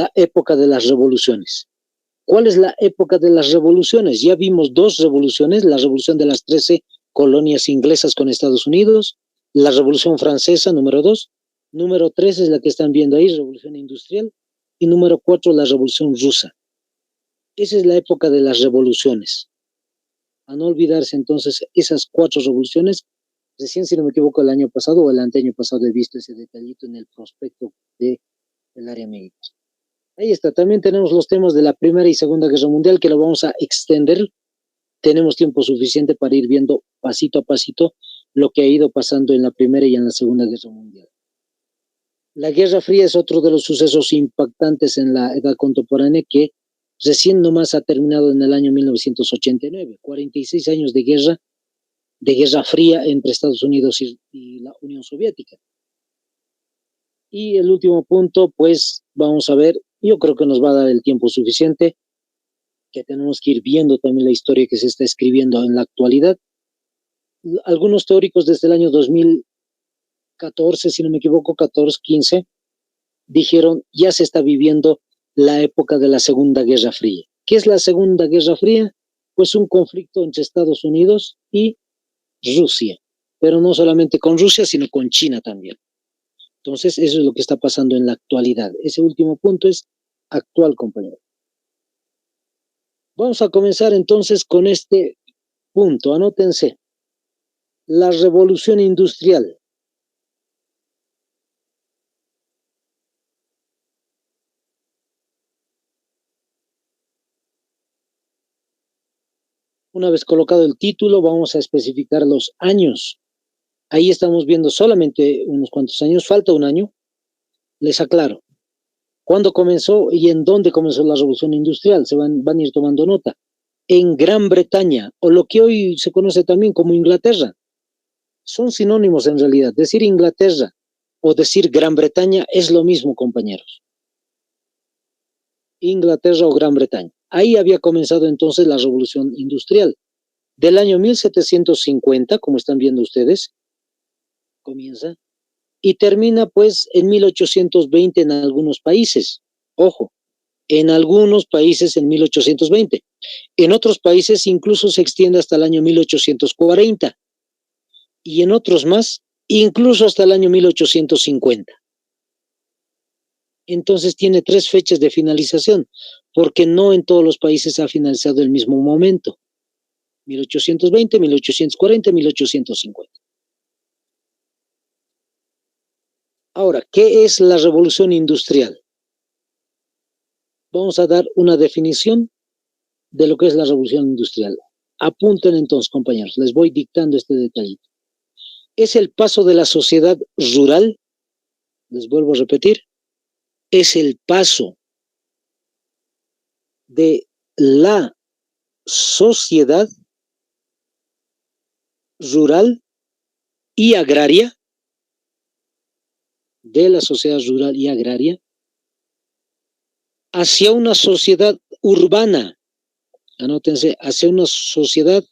la época de las revoluciones. ¿Cuál es la época de las revoluciones? Ya vimos dos revoluciones, la revolución de las 13 colonias inglesas con Estados Unidos, la revolución francesa, número 2, número 3 es la que están viendo ahí, revolución industrial, y número 4, la revolución rusa. Esa es la época de las revoluciones. A no olvidarse entonces esas 4 revoluciones. Recién, si no me equivoco, el año pasado o el anteaño pasado he visto ese detallito en el prospecto del área médica. Ahí está, también tenemos los temas de la Primera y Segunda Guerra Mundial que lo vamos a extender. Tenemos tiempo suficiente para ir viendo pasito a pasito lo que ha ido pasando en la Primera y en la Segunda Guerra Mundial. La Guerra Fría es otro de los sucesos impactantes en la edad contemporánea que recién nomás ha terminado en el año 1989, 46 años de Guerra Fría entre Estados Unidos y la Unión Soviética. Y el último punto, pues vamos a ver, yo creo que nos va a dar el tiempo suficiente, que tenemos que ir viendo también la historia que se está escribiendo en la actualidad. Algunos teóricos desde el año 2014, si no me equivoco, 14, 15, dijeron ya se está viviendo la época de la Segunda Guerra Fría. ¿Qué es la Segunda Guerra Fría? Pues un conflicto entre Estados Unidos y Rusia, pero no solamente con Rusia, sino con China también. Entonces, eso es lo que está pasando en la actualidad. Ese último punto es actual, compañero. Vamos a comenzar entonces con este punto. Anótense. La revolución industrial. Una vez colocado el título, vamos a especificar los años. Ahí estamos viendo solamente unos cuantos años, falta un año. Les aclaro. ¿Cuándo comenzó y en dónde comenzó la revolución industrial? Se van a ir tomando nota. En Gran Bretaña, o lo que hoy se conoce también como Inglaterra. Son sinónimos en realidad. Decir Inglaterra o decir Gran Bretaña es lo mismo, compañeros. Inglaterra o Gran Bretaña. Ahí había comenzado entonces la revolución industrial. Del año 1750, como están viendo ustedes, comienza y termina pues en 1820 en algunos países. Ojo, en algunos países en 1820. En otros países incluso se extiende hasta el año 1840. Y en otros más, incluso hasta el año 1850. Entonces tiene 3 fechas de finalización, porque no en todos los países ha finalizado el mismo momento. 1820, 1840, 1850. Ahora, ¿qué es la revolución industrial? Vamos a dar una definición de lo que es la revolución industrial. Apunten entonces, compañeros, les voy dictando este detallito. Es el paso de la sociedad rural, les vuelvo a repetir, es el paso de la sociedad rural y agraria, de la sociedad rural y agraria, hacia una sociedad urbana, anótense, hacia una sociedad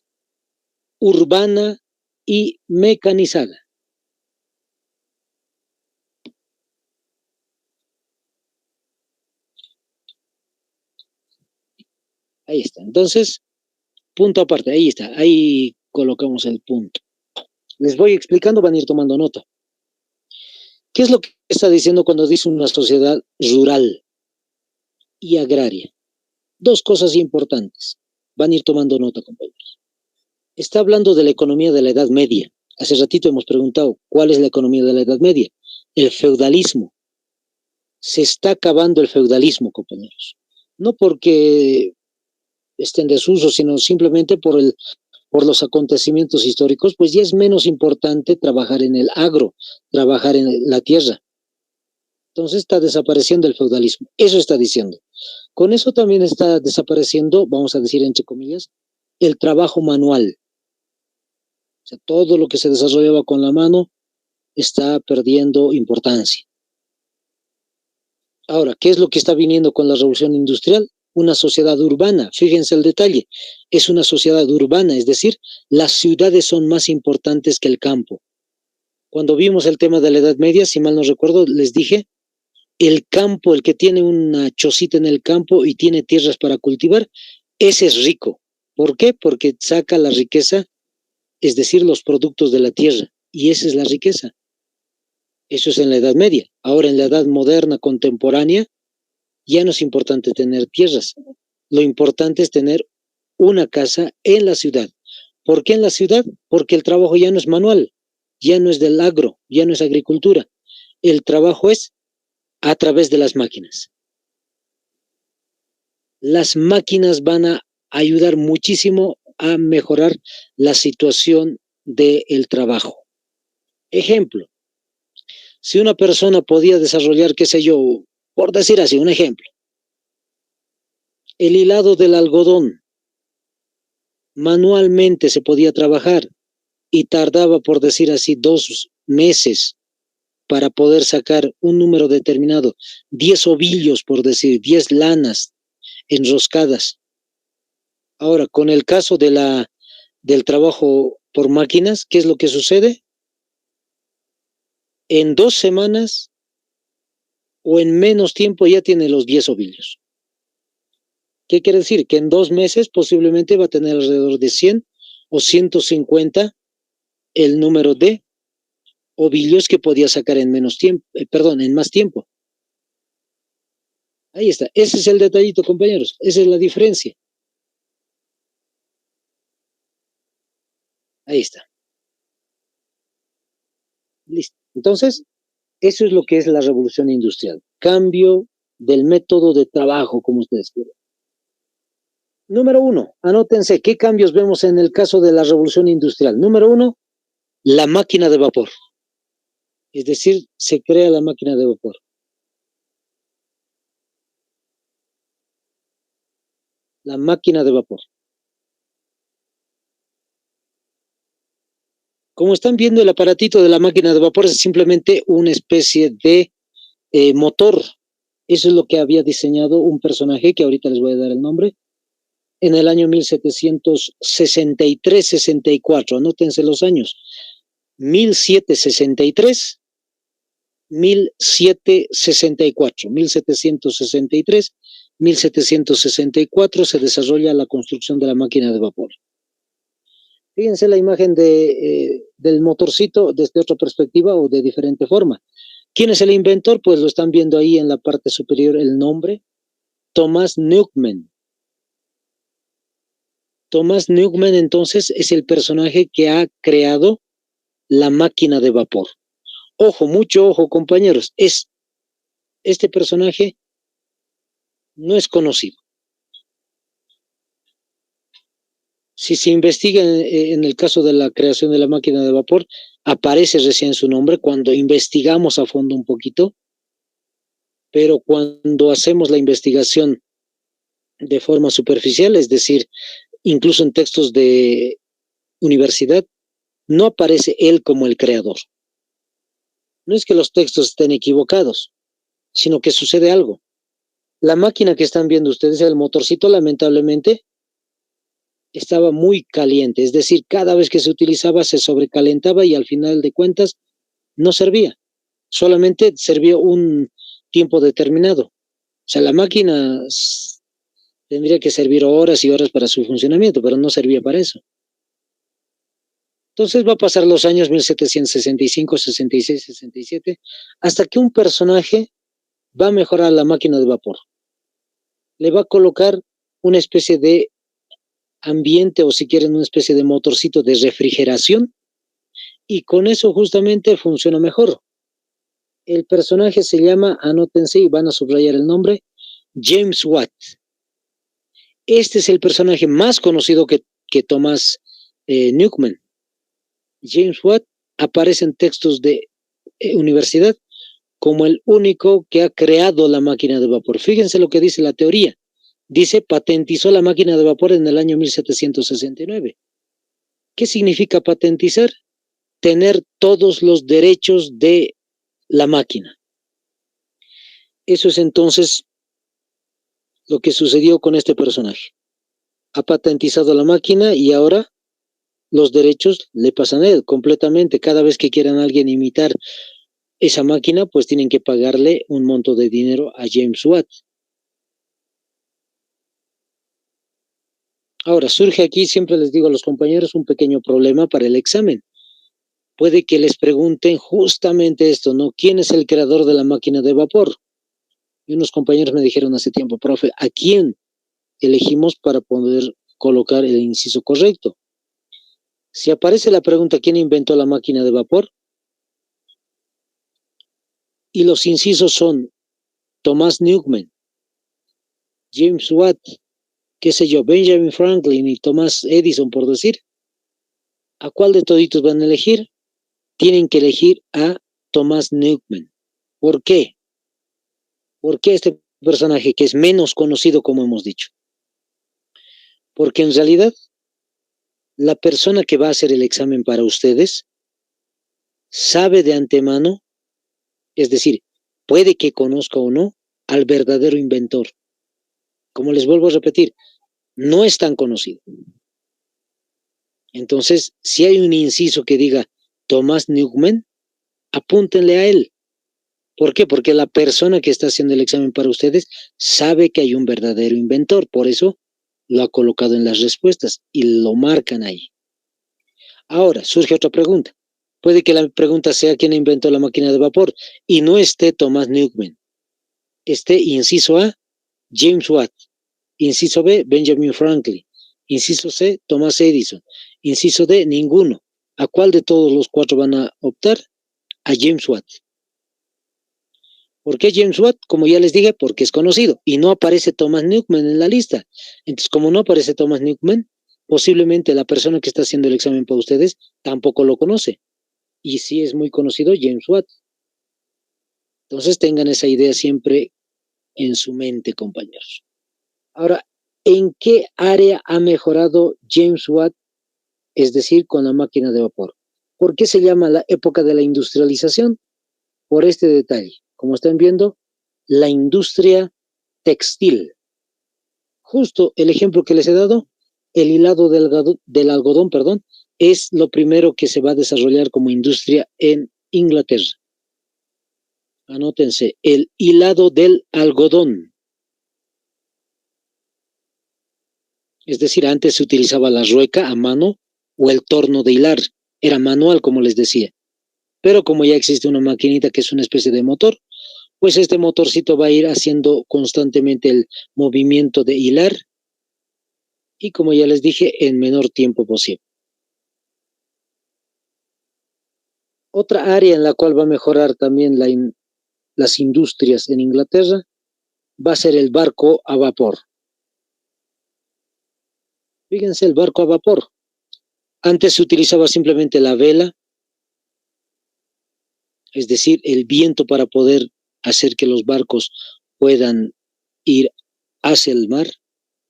urbana y mecanizada. Ahí está. Entonces, punto aparte, ahí está. Ahí colocamos el punto. Les voy explicando, van a ir tomando nota. ¿Qué es lo que está diciendo cuando dice una sociedad rural y agraria? 2 cosas importantes. Van a ir tomando nota, compañeros. Está hablando de la economía de la Edad Media. Hace ratito hemos preguntado, ¿cuál es la economía de la Edad Media? El feudalismo. Se está acabando el feudalismo, compañeros. No porque esté en desuso, sino simplemente por los acontecimientos históricos, pues ya es menos importante trabajar en el agro, trabajar en la tierra. Entonces está desapareciendo el feudalismo. Eso está diciendo. Con eso también está desapareciendo, vamos a decir entre comillas, el trabajo manual. O sea, todo lo que se desarrollaba con la mano está perdiendo importancia. Ahora, ¿qué es lo que está viniendo con la revolución industrial? Una sociedad urbana. Fíjense el detalle. Es una sociedad urbana, es decir, las ciudades son más importantes que el campo. Cuando vimos el tema de la Edad Media, si mal no recuerdo, les dije el campo, el que tiene una chocita en el campo y tiene tierras para cultivar, ese es rico. ¿Por qué? Porque saca la riqueza, es decir, los productos de la tierra, y esa es la riqueza. Eso es en la Edad Media. Ahora, en la Edad moderna, contemporánea, ya no es importante tener tierras. Lo importante es tener una casa en la ciudad. ¿Por qué en la ciudad? Porque el trabajo ya no es manual, ya no es del agro, ya no es agricultura. El trabajo es a través de las máquinas. Las máquinas van a ayudar muchísimo a mejorar la situación del trabajo. Ejemplo, si una persona podía desarrollar, qué sé yo, por decir así, un ejemplo, el hilado del algodón manualmente se podía trabajar y tardaba, por decir así, 2 meses para poder sacar un número determinado, 10 ovillos, por decir, 10 lanas enroscadas. Ahora, con el caso del trabajo por máquinas, ¿qué es lo que sucede? En 2 semanas o en menos tiempo ya tiene los 10 ovillos. ¿Qué quiere decir? Que en 2 meses posiblemente va a tener alrededor de 100 o 150 el número de ovillos que podía sacar en menos tiempo, en más tiempo. Ahí está. Ese es el detallito, compañeros. Esa es la diferencia. Ahí está. Listo. Entonces, eso es lo que es la revolución industrial. Cambio del método de trabajo, como ustedes quieren. Número 1, anótense qué cambios vemos en el caso de la revolución industrial. Número 1, la máquina de vapor. Es decir, se crea la máquina de vapor. La máquina de vapor. Como están viendo, el aparatito de la máquina de vapor es simplemente una especie de motor. Eso es lo que había diseñado un personaje, que ahorita les voy a dar el nombre, en el año 1763-64. Anótense los años. 1763, 1764, 1763, 1764 se desarrolla la construcción de la máquina de vapor. Fíjense la imagen del motorcito desde otra perspectiva o de diferente forma. ¿Quién es el inventor? Pues lo están viendo ahí en la parte superior el nombre, Thomas Newcomen. Thomas Newcomen entonces es el personaje que ha creado la máquina de vapor. Ojo, mucho ojo, compañeros, este personaje no es conocido. Si se investiga en el caso de la creación de la máquina de vapor, aparece recién su nombre cuando investigamos a fondo un poquito, pero cuando hacemos la investigación de forma superficial, es decir, incluso en textos de universidad, no aparece él como el creador. No es que los textos estén equivocados, sino que sucede algo. La máquina que están viendo ustedes, el motorcito, lamentablemente, estaba muy caliente, es decir, cada vez que se utilizaba se sobrecalentaba y al final de cuentas no servía, solamente servía un tiempo determinado. O sea, la máquina tendría que servir horas y horas para su funcionamiento, pero no servía para eso. Entonces va a pasar los años 1765, 66, 67, hasta que un personaje va a mejorar la máquina de vapor. Le va a colocar una especie de ambiente, o si quieren una especie de motorcito de refrigeración, y con eso justamente funciona mejor. El personaje se llama, anótense y van a subrayar el nombre, James Watt. Este es el personaje más conocido que Thomas Newcomen. James Watt aparece en textos de universidad como el único que ha creado la máquina de vapor. Fíjense lo que dice la teoría. Dice, patentizó la máquina de vapor en el año 1769. ¿Qué significa patentizar? Tener todos los derechos de la máquina. Eso es entonces lo que sucedió con este personaje. Ha patentizado la máquina y ahora los derechos le pasan a él completamente. Cada vez que quieran alguien imitar esa máquina, pues tienen que pagarle un monto de dinero a James Watt. Ahora, surge aquí, siempre les digo a los compañeros, un pequeño problema para el examen. Puede que les pregunten justamente esto, ¿no? ¿Quién es el creador de la máquina de vapor? Y unos compañeros me dijeron hace tiempo, profe, ¿a quién elegimos para poder colocar el inciso correcto? Si aparece la pregunta, ¿quién inventó la máquina de vapor? Y los incisos son Thomas Newcomen, James Watt, qué sé yo, Benjamin Franklin y Thomas Edison, por decir. ¿A cuál de toditos van a elegir? Tienen que elegir a Thomas Newcomen. ¿Por qué? ¿Por qué este personaje que es menos conocido, como hemos dicho? Porque en realidad la persona que va a hacer el examen para ustedes sabe de antemano, es decir, puede que conozca o no al verdadero inventor. Como les vuelvo a repetir, no es tan conocido. Entonces, si hay un inciso que diga Thomas Newcomen, apúntenle a él. ¿Por qué? Porque la persona que está haciendo el examen para ustedes sabe que hay un verdadero inventor, por eso lo ha colocado en las respuestas y lo marcan ahí. Ahora, surge otra pregunta. Puede que la pregunta sea quién inventó la máquina de vapor y no esté Thomas Newcomen. Esté inciso A, James Watt. Inciso B, Benjamin Franklin. Inciso C, Thomas Edison. Inciso D, ninguno. ¿A cuál de todos los cuatro van a optar? A James Watt. ¿Por qué James Watt? Como ya les dije, porque es conocido y no aparece Thomas Newcomen en la lista. Entonces, como no aparece Thomas Newcomen, posiblemente la persona que está haciendo el examen para ustedes tampoco lo conoce. Y sí es muy conocido James Watt. Entonces, tengan esa idea siempre en su mente, compañeros. Ahora, ¿en qué área ha mejorado James Watt, es decir, con la máquina de vapor? ¿Por qué se llama la época de la industrialización? Por este detalle. Como están viendo, la industria textil. Justo el ejemplo que les he dado, el hilado del algodón, perdón, es lo primero que se va a desarrollar como industria en Inglaterra. Anótense, el hilado del algodón. Es decir, antes se utilizaba la rueca a mano o el torno de hilar. Era manual, como les decía. Pero como ya existe una maquinita que es una especie de motor, pues este motorcito va a ir haciendo constantemente el movimiento de hilar y, como ya les dije, en menor tiempo posible. Otra área en la cual va a mejorar también las industrias en Inglaterra va a ser el barco a vapor. Fíjense, el barco a vapor. Antes se utilizaba simplemente la vela, es decir, el viento para poder hacer que los barcos puedan ir hacia el mar.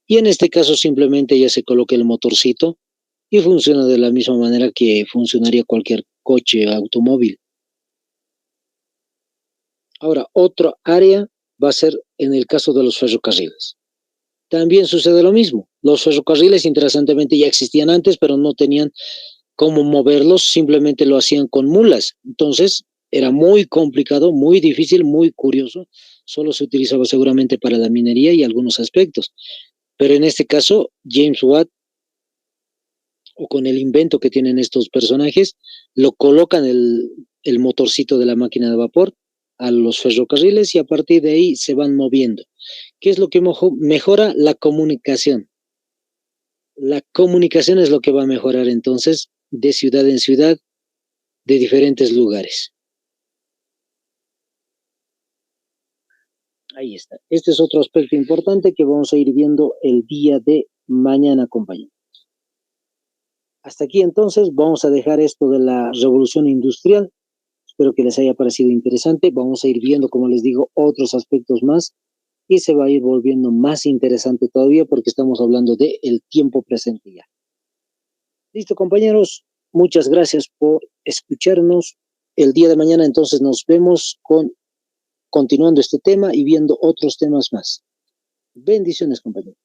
Y en este caso simplemente ya se coloca el motorcito y funciona de la misma manera que funcionaría cualquier coche o automóvil. Ahora, otra área va a ser en el caso de los ferrocarriles. También sucede lo mismo. Los ferrocarriles, interesantemente, ya existían antes, pero no tenían cómo moverlos, simplemente lo hacían con mulas. Entonces, era muy complicado, muy difícil, muy curioso. Solo se utilizaba seguramente para la minería y algunos aspectos. Pero en este caso, James Watt, o con el invento que tienen estos personajes, lo colocan el motorcito de la máquina de vapor a los ferrocarriles y a partir de ahí se van moviendo. ¿Qué es lo que mejora? La comunicación. La comunicación es lo que va a mejorar entonces de ciudad en ciudad, de diferentes lugares. Ahí está. Este es otro aspecto importante que vamos a ir viendo el día de mañana, compañeros. Hasta aquí entonces vamos a dejar esto de la revolución industrial. Espero que les haya parecido interesante. Vamos a ir viendo, como les digo, otros aspectos más y se va a ir volviendo más interesante todavía porque estamos hablando del tiempo presente ya. Listo, compañeros. Muchas gracias por escucharnos. El día de mañana entonces nos vemos continuando este tema y viendo otros temas más. Bendiciones, compañeros.